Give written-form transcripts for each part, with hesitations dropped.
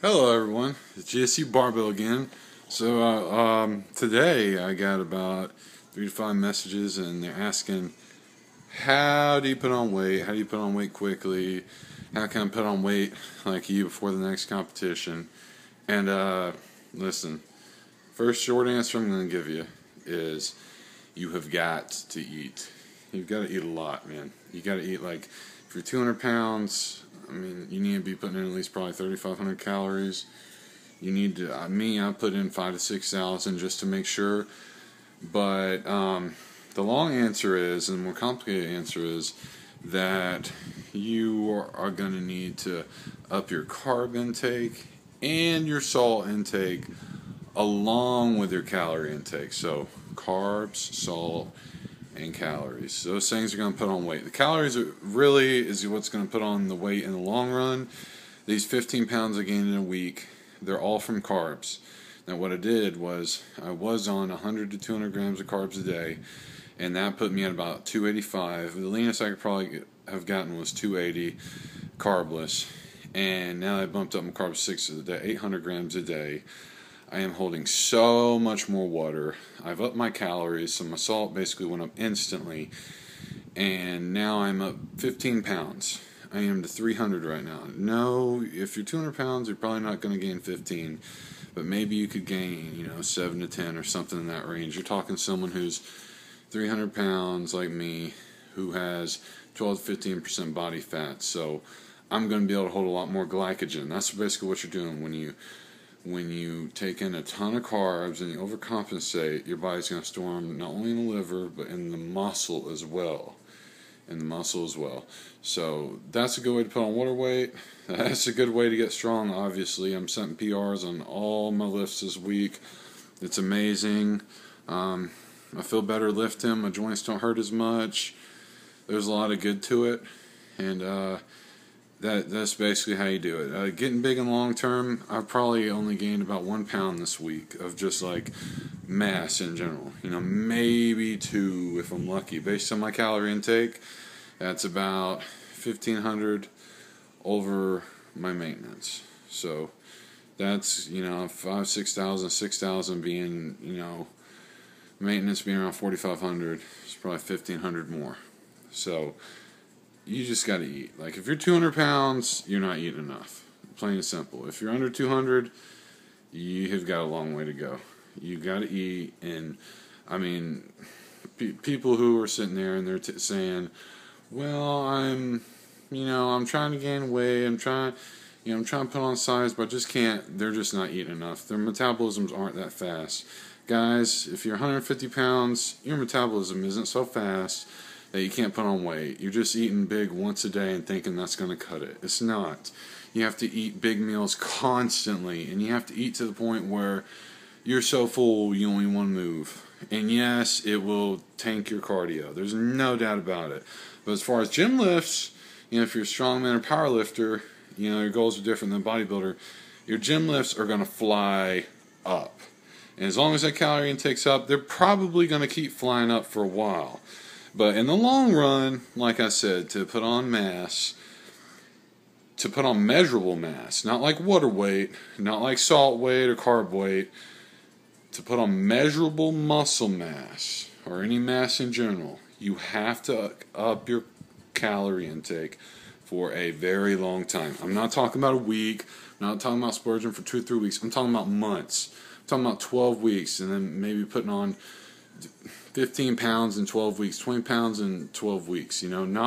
Hello everyone, it's GSC Barbell again. Today I got about 3 to 5 messages and they're asking, how do you put on weight? How do you put on weight quickly? How can I put on weight like you before the next competition? And listen, first short answer I'm going to give you is you have got to eat. You've got to eat a lot, man. You got to eat like, if you're 200 pounds, I mean, you need to be putting in at least probably 3,500 calories. You need to, I put in 5,000 to 6,000 just to make sure. But the long answer is, and the more complicated answer is, that you are going to need to up your carb intake and your salt intake along with your calorie intake. So carbs, salt, and calories. Those things are going to put on weight. The calories really is what's going to put on the weight in the long run. These 15 pounds I gained in a week, they're all from carbs. Now what I did was I was on 100 to 200 grams of carbs a day, and that put me at about 285. The leanest I could probably have gotten was 280 carbless, and now I bumped up my carbs 6 a day, 800 grams a day. I am holding so much more water. I've upped my calories, so my salt basically went up instantly. And now I'm up 15 pounds. I am to 300 right now. No, if you're 200 pounds, you're probably not going to gain 15. But maybe you could gain, 7 to 10 or something in that range. You're talking someone who's 300 pounds like me, who has 12 to 15% body fat. So I'm going to be able to hold a lot more glycogen. That's basically what you're doing when you take in a ton of carbs and you overcompensate. Your body's going to store them not only in the liver but in the muscle as well. So that's a good way to put on water weight. That's a good way to get strong. Obviously, I'm setting PRs on all my lifts this week. It's amazing. I feel better lifting. My joints don't hurt as much. There's a lot of good to it, and that's basically how you do it. Getting big and long term, I've probably only gained about 1 pound this week of just like mass in general. Maybe 2 if I'm lucky. Based on my calorie intake, that's about 1,500 over my maintenance. So that's 5,000, 6,000, 6,000 being maintenance being around 4,500. It's probably 1,500 more. So you just got to eat. Like, if you're 200 pounds, you're not eating enough. Plain and simple. If you're under 200, you have got a long way to go. You got to eat. And I mean, people who are sitting there and they're saying, "Well, I'm trying to gain weight. I'm trying to put on size, but I just can't." They're just not eating enough. Their metabolisms aren't that fast. Guys, if you're 150 pounds, your metabolism isn't so fast that you can't put on weight. You're just eating big once a day and thinking that's going to cut it. It's not. You have to eat big meals constantly, and you have to eat to the point where you're so full you only want to move. And yes, it will tank your cardio. There's no doubt about it. But as far as gym lifts, if you're a strongman or power lifter, your goals are different than a bodybuilder. Your gym lifts are going to fly up. And as long as that calorie intake's up, they're probably going to keep flying up for a while. But in the long run, like I said, to put on mass, to put on measurable mass, not like water weight, not like salt weight or carb weight, to put on measurable muscle mass, or any mass in general, you have to up your calorie intake for a very long time. I'm not talking about a week, I'm not talking about splurging for 2 or 3 weeks, I'm talking about months. I'm talking about 12 weeks, and then maybe putting on 15 pounds in 12 weeks, 20 pounds in 12 weeks, not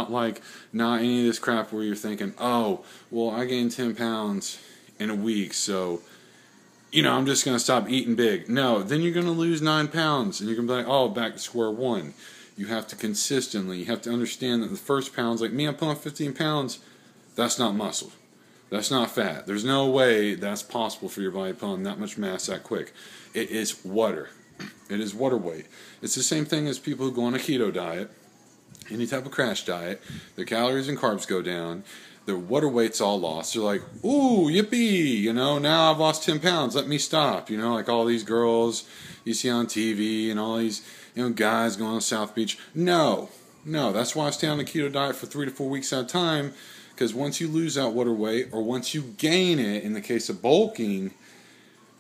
any of this crap where you're thinking, oh, well, I gained 10 pounds in a week, so, I'm just going to stop eating big. No, then you're going to lose 9 pounds, and you're going to be like, oh, back to square one. You have to you have to understand that the first pounds, like me, I put on 15 pounds, that's not muscle. That's not fat. There's no way that's possible for your body to put on that much mass that quick. It is water. It is water weight. It's the same thing as people who go on a keto diet, any type of crash diet. Their calories and carbs go down. Their water weight's all lost. They're like, ooh, yippee, now I've lost 10 pounds. Let me stop. Like all these girls you see on TV and all these guys going to South Beach. No, that's why I stay on the keto diet for 3 to 4 weeks at a time, Because once you lose that water weight, or once you gain it, in the case of bulking,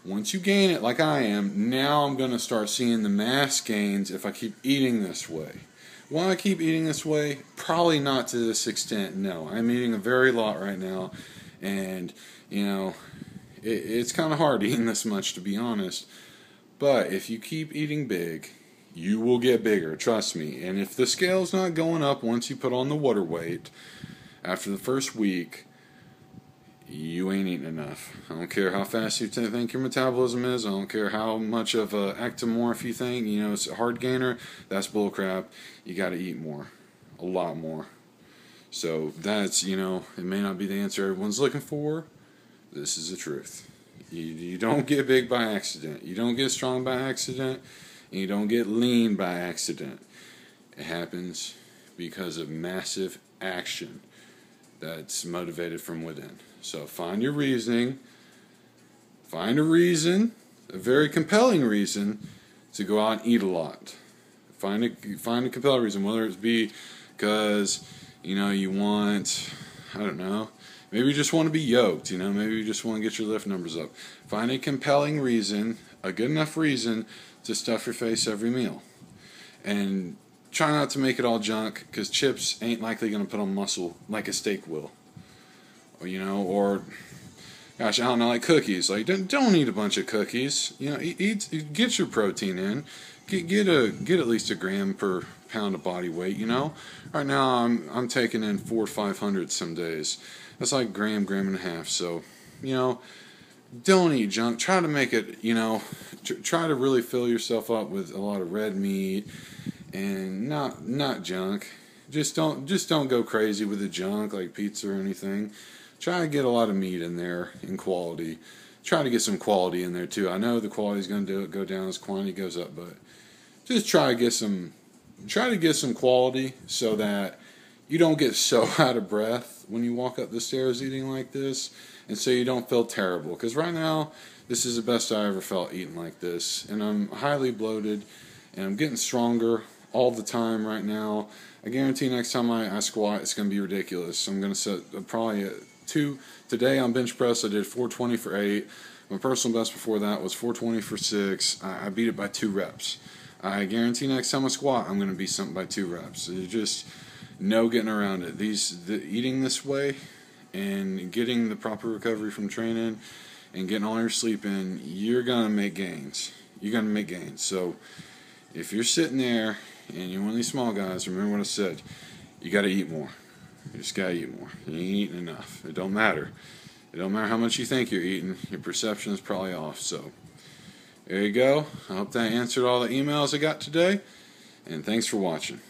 once you gain it like I am, now I'm going to start seeing the mass gains if I keep eating this way. Will I keep eating this way? Probably not to this extent, no. I'm eating a very lot right now, and, you know, it's kind of hard eating this much, to be honest. But if you keep eating big, you will get bigger, trust me. And if the scale's not going up once you put on the water weight, after the first week, you ain't eating enough. I don't care how fast you think your metabolism is. I don't care how much of a ectomorph you think. You know, it's a hard gainer. That's bullcrap. You got to eat more. A lot more. So that's, you know, it may not be the answer everyone's looking for. This is the truth. You don't get big by accident. You don't get strong by accident. And you don't get lean by accident. It happens because of massive action that's motivated from within. So find your reasoning. Find a reason, a very compelling reason, to go out and eat a lot. Find a compelling reason, whether it be because, you know, you want, I don't know, maybe you just want to be yoked, you know, maybe you just want to get your lift numbers up. Find a compelling reason, a good enough reason to stuff your face every meal. And try not to make it all junk, because chips ain't likely going to put on muscle like a steak will. Or, you know, or, gosh, I don't know, like cookies. Like, don't eat a bunch of cookies. You know, get your protein in. Get at least a gram per pound of body weight, you know. Right now, I'm taking in 400 to 500 some days. That's like gram and a half. So, you know, don't eat junk. Try to make it, you know, try to really fill yourself up with a lot of red meat and not junk. Just don't go crazy with the junk like pizza or anything. Try to get a lot of meat in there in quality. Try to get some quality in there too. I know the quality is going to go down as quantity goes up, but just try to get some quality so that you don't get so out of breath when you walk up the stairs eating like this, and so you don't feel terrible. Because right now, this is the best I ever felt eating like this, and I'm highly bloated, and I'm getting stronger all the time right now. I guarantee next time I squat, it's going to be ridiculous. I'm going to set probably today on bench press, I did 420 for 8. My personal best before that was 420 for 6. I beat it by 2 reps. I guarantee next time I squat, I'm going to beat something by 2 reps. There's just no getting around it. Eating this way and getting the proper recovery from training and getting all your sleep in, you're going to make gains. You're going to make gains. So if you're sitting there and you're one of these small guys, remember what I said. You got to eat more. You just got to eat more. You ain't eating enough. It don't matter. It don't matter how much you think you're eating. Your perception is probably off. So there you go. I hope that answered all the emails I got today. And thanks for watching.